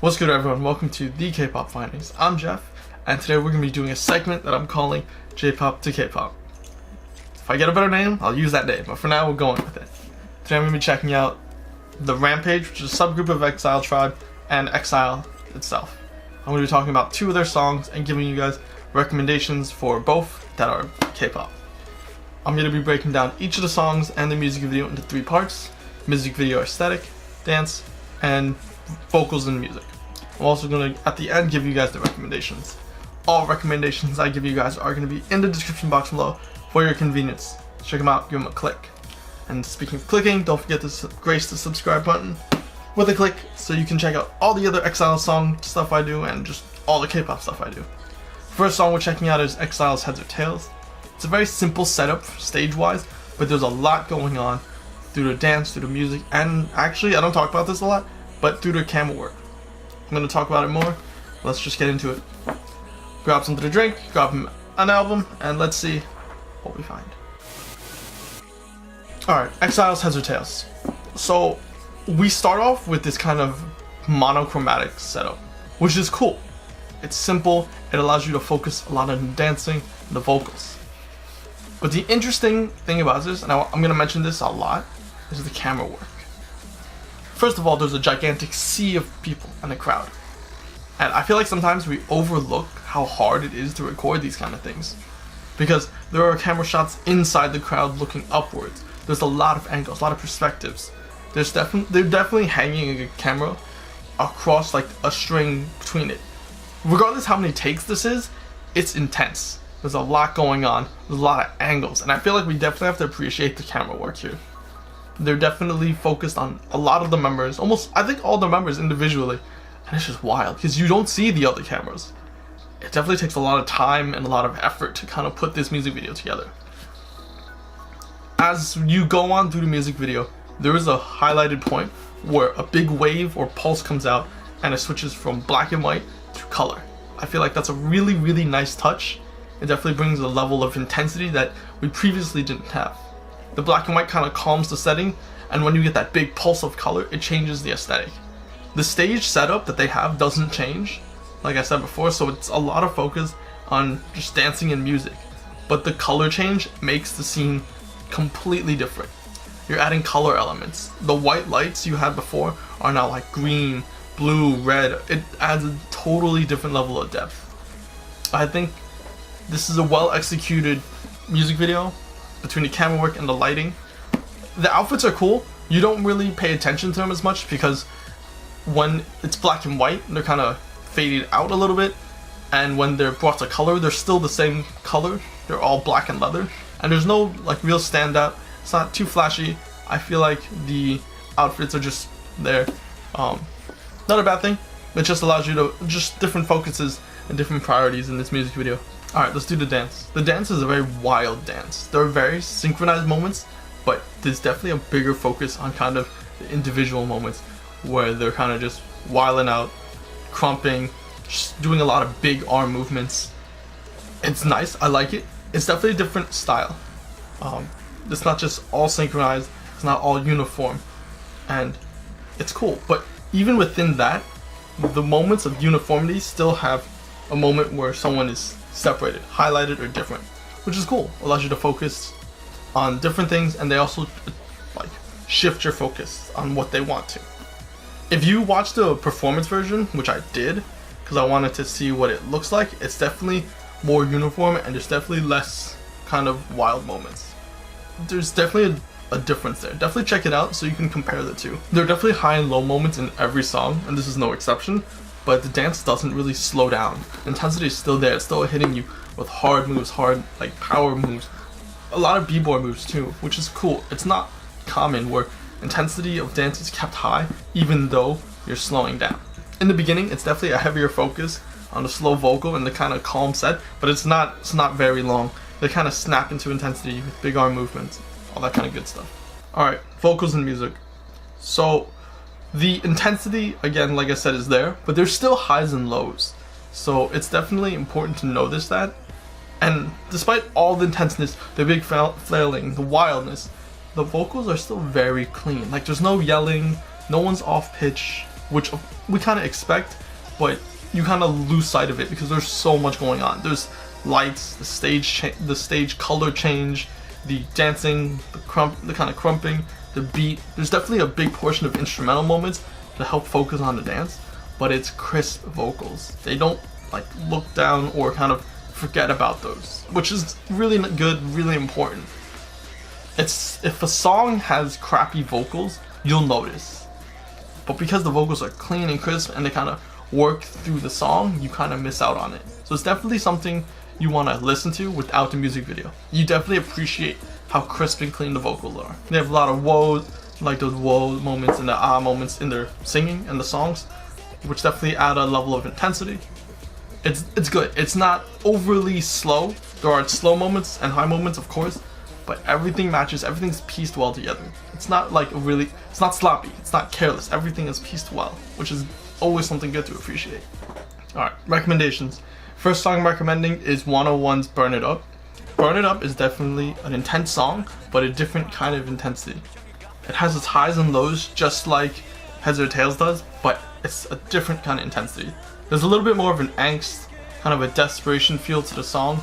What's good, everyone? Welcome to the K-pop findings. I'm Jeff, and today we're going to be doing a segment that I'm calling J-pop to K-pop. If I get a better name, I'll use that name, but for now we're going with it. Today I'm going to be checking out the Rampage, which is a subgroup of Exile Tribe, and Exile itself. I'm going to be talking about two of their songs and giving you guys recommendations for both that are K-pop. I'm going to be breaking down each of the songs and the music video into three parts: music video aesthetic, dance, and vocals and music. I'm also going to, at the end, give you guys the recommendations. All recommendations I give you guys are going to be in the description box below for your convenience. Check them out, give them a click. And speaking of clicking, don't forget to grace the subscribe button with a click so you can check out all the other Exile song stuff I do and just all the K-pop stuff I do. First song we're checking out is Exile's Heads or Tails. It's a very simple setup stage-wise, but there's a lot going on through the dance, through the music, and actually, I don't talk about this a lot, but through the camera work. I'm going to talk about it more. Let's just get into it. Grab something to drink, grab an album, and let's see what we find. Alright, Exile's Heads or Tails. So, we start off with this kind of monochromatic setup, which is cool. It's simple, it allows you to focus a lot on the dancing and the vocals. But the interesting thing about this, and I'm going to mention this a lot, is the camera work. First of all, there's a gigantic sea of people and a crowd. And I feel like sometimes we overlook how hard it is to record these kind of things. Because there are camera shots inside the crowd looking upwards. There's a lot of angles, a lot of perspectives. They're definitely hanging a camera across like a string between it. Regardless how many takes this is, it's intense. There's a lot going on, there's a lot of angles, and I feel like we definitely have to appreciate the camera work here. They're definitely focused on a lot of the members, I think all the members individually, and it's just wild because you don't see the other cameras. It definitely takes a lot of time and a lot of effort to kind of put this music video together. As you go on through the music video, there is a highlighted point where a big wave or pulse comes out and it switches from black and white to color. I feel like that's a really, really nice touch. It definitely brings a level of intensity that we previously didn't have. The black and white kind of calms the setting, and when you get that big pulse of color, it changes the aesthetic. The stage setup that they have doesn't change, like I said before, so it's a lot of focus on just dancing and music. But the color change makes the scene completely different. You're adding color elements. The white lights you had before are now like green, blue, red. It adds a totally different level of depth. I think this is a well executed music video between the camera work and the lighting. The outfits are cool. You don't really pay attention to them as much because when it's black and white, they're kind of faded out a little bit, and when they're brought to color, they're still the same color. They're all black and leather, and there's no like real standout. It's not too flashy. I feel like the outfits are just there. Not a bad thing. It just allows you to just different focuses and different priorities in this music video. Alright, let's do the dance. The dance is a very wild dance. There are very synchronized moments, but there's definitely a bigger focus on kind of the individual moments where they're kind of just wilding out, crumping, just doing a lot of big arm movements. It's nice, I like it. It's definitely a different style. It's not just all synchronized, it's not all uniform, and it's cool. But even within that, the moments of uniformity still have a moment where someone is separated, highlighted, or different, which is cool. It allows you to focus on different things, and they also like shift your focus on what they want to. If you watch the performance version, which I did because I wanted to see what it looks like, it's definitely more uniform and there's definitely less kind of wild moments. There's definitely a difference there. Definitely check it out so you can compare the two. There are definitely high and low moments in every song, and this is no exception. But the dance doesn't really slow down. Intensity is still there. It's still hitting you with hard moves, hard like power moves. A lot of b-boy moves too, which is cool. It's not common where intensity of dance is kept high even though you're slowing down. In the beginning, it's definitely a heavier focus on the slow vocal and the kind of calm set, but it's not very long. They kind of snap into intensity with big arm movements, all that kind of good stuff. Alright, vocals and music. So the intensity, again, like I said, is there, but there's still highs and lows. So it's definitely important to notice that. And despite all the intenseness, the big flailing, the wildness, the vocals are still very clean. Like, there's no yelling, no one's off pitch, which we kind of expect, but you kind of lose sight of it because there's so much going on. There's lights, the stage color change, the dancing, the kind of crumping, the beat. There's definitely a big portion of instrumental moments to help focus on the dance, but it's crisp vocals. They don't like look down or kind of forget about those, which is really good, really important. If a song has crappy vocals, you'll notice, but because the vocals are clean and crisp and they kind of work through the song, you kind of miss out on it. So it's definitely something you want to listen to without the music video. You definitely appreciate how crisp and clean the vocals are. They have a lot of whoa, like those whoa moments and the ah moments in their singing and the songs, which definitely add a level of intensity. It's good. It's not overly slow. There are slow moments and high moments, of course, but everything matches. Everything's pieced well together. It's not like it's not sloppy. It's not careless. Everything is pieced well, which is always something good to appreciate. Alright, recommendations. First song I'm recommending is 101's Burn It Up. Burn It Up is definitely an intense song, but a different kind of intensity. It has its highs and lows just like Heads or Tails does, but it's a different kind of intensity. There's a little bit more of an angst, kind of a desperation feel to the song,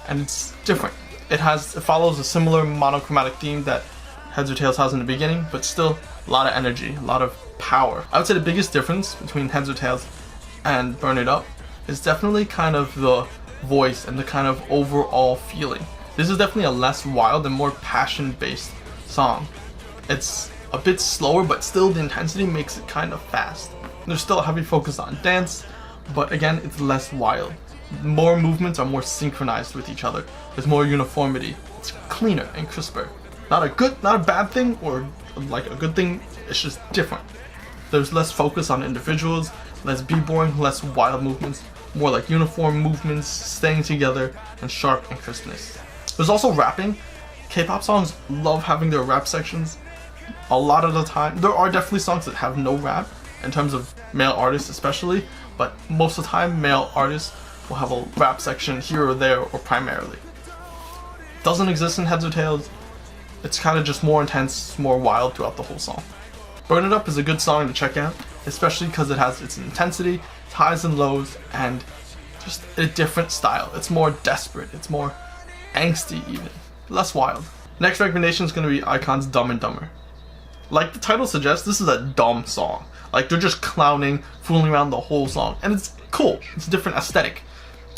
and it's different. It follows a similar monochromatic theme that Heads or Tails has in the beginning, but still a lot of energy, a lot of power. I would say the biggest difference between Heads or Tails and Burn It Up is definitely kind of the voice and the kind of overall feeling. This is definitely a less wild and more passion-based song. It's a bit slower, but still the intensity makes it kind of fast. There's still a heavy focus on dance, but again, it's less wild. More movements are more synchronized with each other. There's more uniformity. It's cleaner and crisper. Not a bad thing or like a good thing. It's just different. There's less focus on individuals, less b-boying, less wild movements, more like uniform movements, staying together, and sharp and crispness. There's also rapping. K-pop songs love having their rap sections. A lot of the time, there are definitely songs that have no rap, in terms of male artists especially, but most of the time male artists will have a rap section here or there or primarily. Doesn't exist in Heads or Tails. It's kind of just more intense, more wild throughout the whole song. Burn It Up is a good song to check out, especially because it has its intensity, its highs and lows, and just a different style. It's more desperate, it's more angsty even, less wild. Next recommendation is going to be Ikon's Dumb and Dumber. Like the title suggests, this is a dumb song. Like they're just clowning, fooling around the whole song, and it's cool. It's a different aesthetic.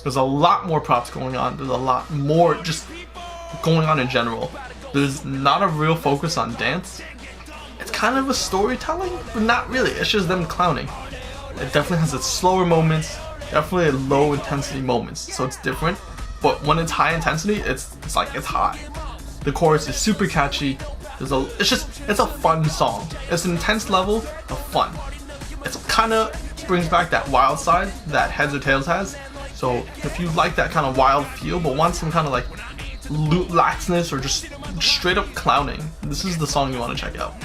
There's a lot more props going on. There's a lot more just going on in general. There's not a real focus on dance. It's kind of a storytelling, but not really. It's just them clowning. It definitely has its slower moments, definitely low intensity moments, so it's different. But when it's high intensity, it's high. The chorus is super catchy. It's a fun song. It's an intense level of fun. It's kind of brings back that wild side that Heads or Tails has. So if you like that kind of wild feel but want some kind of like laxness or just straight up clowning, this is the song you want to check out.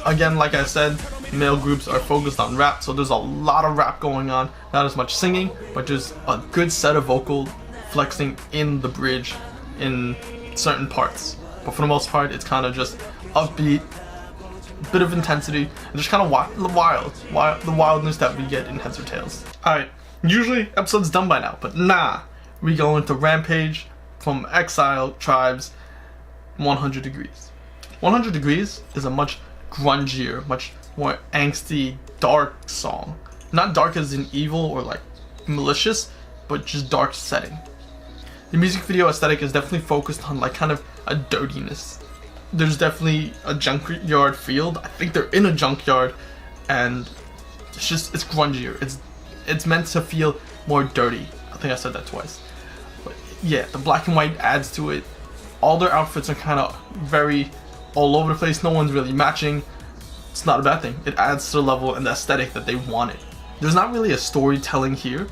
Again, like I said, male groups are focused on rap, so there's a lot of rap going on. Not as much singing, but just a good set of vocal flexing in the bridge in certain parts. But for the most part, it's kind of just upbeat, bit of intensity, and just kind of the wildness that we get in Heads or Tails. Alright, usually episode's done by now, but nah, we go into Rampage from Exile Tribe's 100 Degrees. 100 Degrees is a much grungier, much more angsty, dark song. Not dark as in evil or like malicious, but just dark setting. The music video aesthetic is definitely focused on like kind of a dirtiness. There's definitely a junkyard field. I think they're in a junkyard, and it's grungier. It's meant to feel more dirty. I think I said that twice. But yeah, the black and white adds to it. All their outfits are kind of very all over the place. No one's really matching. It's not a bad thing. It adds to the level and the aesthetic that they wanted. There's not really a storytelling here.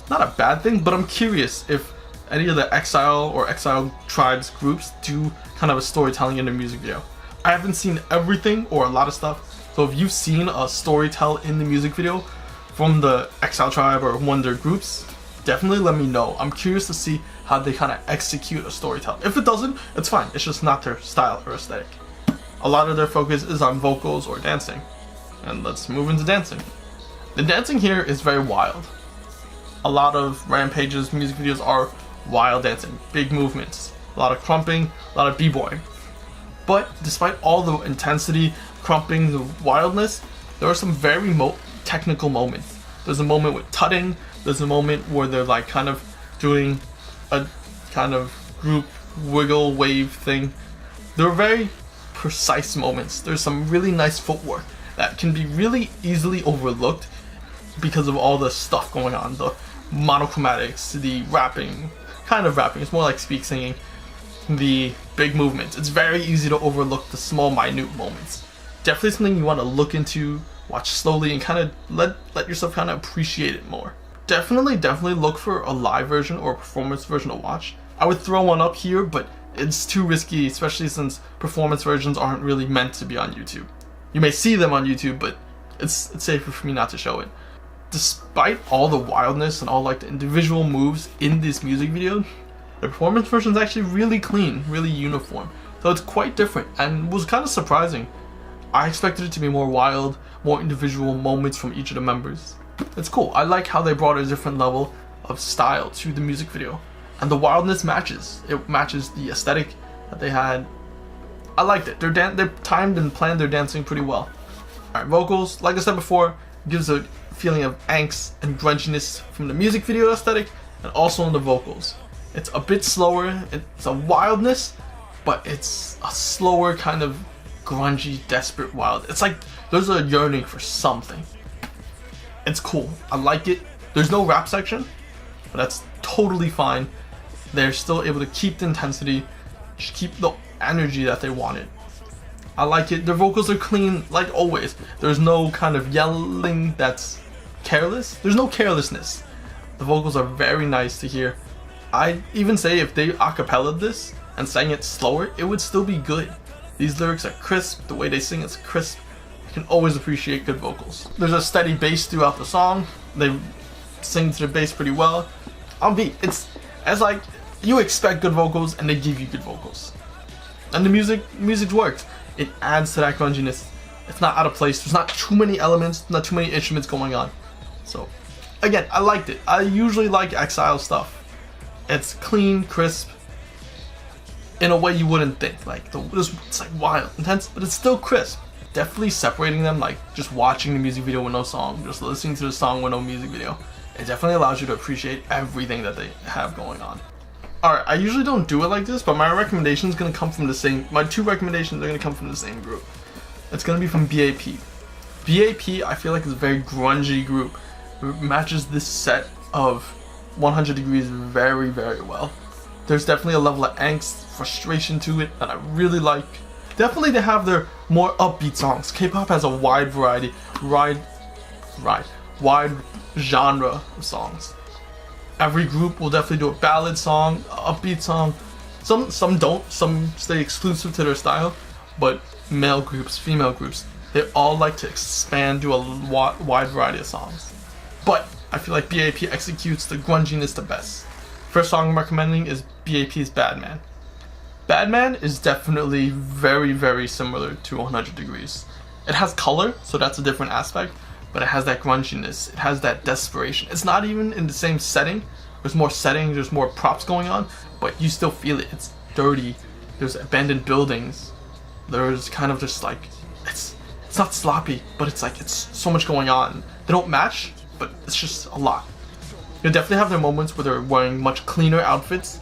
Not a bad thing, but I'm curious if any of the Exile or Exile Tribes groups do kind of a storytelling in their music video. I haven't seen everything or a lot of stuff, so if you've seen a storytell in the music video from the Exile Tribe or one of their groups, definitely let me know. I'm curious to see how they kind of execute a storytell. If it doesn't, it's fine. It's just not their style or aesthetic. A lot of their focus is on vocals or dancing. And let's move into dancing. The dancing here is very wild. A lot of Rampage's music videos are wild dancing, big movements, a lot of crumping, a lot of b-boying. But despite all the intensity, crumping, the wildness, there are some very technical moments. There's a moment with tutting, there's a moment where they're like kind of doing a kind of group wiggle wave thing. They're very precise moments. There's some really nice footwork that can be really easily overlooked because of all the stuff going on, the monochromatics, the rapping, kind of rapping, it's more like speak singing, the big movements. It's very easy to overlook the small minute moments. Definitely something you want to look into, watch slowly, and kind of let yourself kind of appreciate it more. Definitely look for a live version or a performance version to watch. I would throw one up here, but it's too risky, especially since performance versions aren't really meant to be on YouTube. You may see them on YouTube, but it's safer for me not to show it. Despite all the wildness and all like the individual moves in this music video, the performance version is actually really clean, really uniform. So it's quite different and was kind of surprising. I expected it to be more wild, more individual moments from each of the members. It's cool. I like how they brought a different level of style to the music video. And the wildness matches. It matches the aesthetic that they had. I liked it. They timed and planned their dancing pretty well. Alright, vocals, like I said before, gives a feeling of angst and grunginess from the music video aesthetic and also in the vocals. It's a bit slower, it's a wildness, but it's a slower kind of grungy, desperate wild. It's like there's a yearning for something. It's cool. I like it. There's no rap section, but that's totally fine. They're still able to keep the intensity, just keep the energy that they wanted. I like it. Their vocals are clean, like always. There's no kind of yelling that's careless. There's no carelessness. The vocals are very nice to hear. I'd even say if they acapella'd this and sang it slower, it would still be good. These lyrics are crisp. The way they sing is crisp. You can always appreciate good vocals. There's a steady bass throughout the song. They sing to the bass pretty well. On beat. It's like you expect good vocals and they give you good vocals. And the music works. It adds to that grunginess. It's not out of place. There's not too many elements, not too many instruments going on. So, again, I liked it. I usually like Exile stuff. It's clean, crisp, in a way you wouldn't think. Like it's like wild, intense, but it's still crisp. Definitely separating them, like just watching the music video with no song, just listening to the song with no music video. It definitely allows you to appreciate everything that they have going on. Alright, I usually don't do it like this, but my recommendation is going to come from the same, my two recommendations are going to come from the same group. It's going to be from BAP. BAP, I feel like, is a very grungy group. It matches this set of 100 Degrees very, very well. There's definitely a level of angst, frustration to it that I really like. Definitely they have their more upbeat songs. K-pop has a wide variety, wide genre of songs. Every group will definitely do a ballad song, an upbeat song. Some don't, some stay exclusive to their style, but male groups, female groups, they all like to expand, do a wide variety of songs. But I feel like BAP executes the grunginess the best. First song I'm recommending is BAP's Bad Man. Bad Man is definitely very, very similar to 100 Degrees. It has color, so that's a different aspect, but it has that grunginess, it has that desperation. It's not even in the same setting. There's more settings, there's more props going on, but you still feel it. It's dirty, there's abandoned buildings, there's kind of just like, it's not sloppy, but it's like, it's so much going on. They don't match, but it's just a lot. You'll definitely have their moments where they're wearing much cleaner outfits.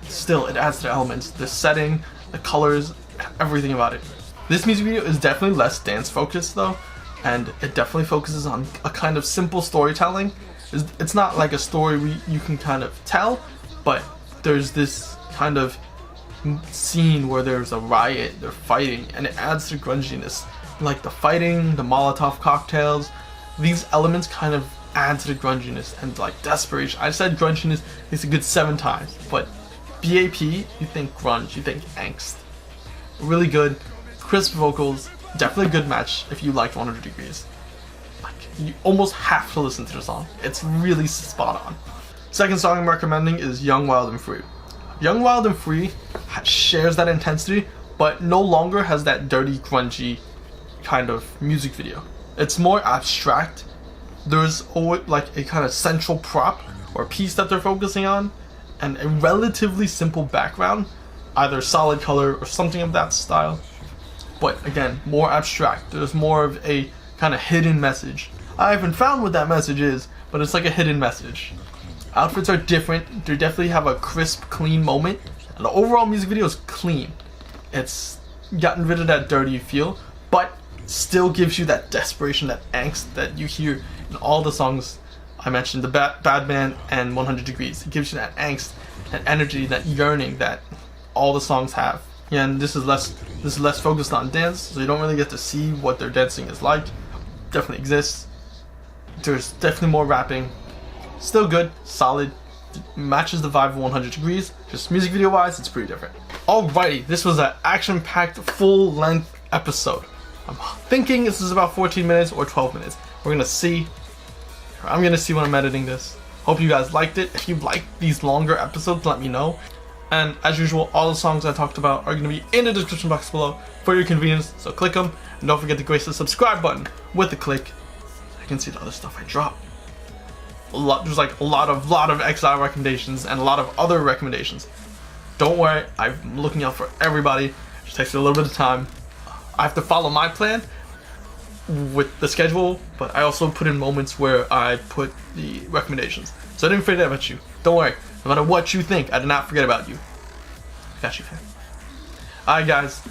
Still, it adds to the elements, the setting, the colors, everything about it. This music video is definitely less dance focused though, and it definitely focuses on a kind of simple storytelling. It's not like a story you can kind of tell, but there's this kind of scene where there's a riot, they're fighting, and it adds to grunginess. Like the fighting, the Molotov cocktails, these elements kind of add to the grunginess and like desperation. I said grunginess is a good 7 times, but BAP, you think grunge, you think angst. Really good, crisp vocals, definitely a good match if you liked 100 Degrees. Like, you almost have to listen to the song. It's really spot on. Second song I'm recommending is Young, Wild and Free. Young, Wild and Free shares that intensity, but no longer has that dirty, grungy kind of music video. It's more abstract there's always like a kind of central prop or piece that they're focusing on, and a relatively simple background, either solid color or something of that style. But again, more abstract. There's more of a kind of hidden message. I haven't found what that message is, but it's like a hidden message. Outfits are different. They definitely have a crisp, clean moment, and the overall music video is clean. It's gotten rid of that dirty feel, but still gives you that desperation, that angst that you hear in all the songs I mentioned, the Bad Man and 100 Degrees. It gives you that angst, that energy, that yearning that all the songs have. Yeah, and this is less focused on dance, so you don't really get to see what their dancing is like. Definitely exists. There's definitely more rapping. Still good, solid, matches the vibe of 100 Degrees. Just music video wise, it's pretty different. Alrighty, this was an action-packed, full-length episode. I'm thinking this is about 14 minutes or 12 minutes. We're gonna see. I'm gonna see when I'm editing this. Hope you guys liked it. If you like these longer episodes, let me know. And as usual, all the songs I talked about are gonna be in the description box below for your convenience, so click them. And don't forget to grace the subscribe button with a click so you can see the other stuff I drop. There's like a lot of Exile recommendations and a lot of other recommendations. Don't worry, I'm looking out for everybody. It just takes a little bit of time. I have to follow my plan with the schedule, but I also put in moments where I put the recommendations. So I didn't forget about you. Don't worry, no matter what you think, I did not forget about you. I got you, fam. Alright guys,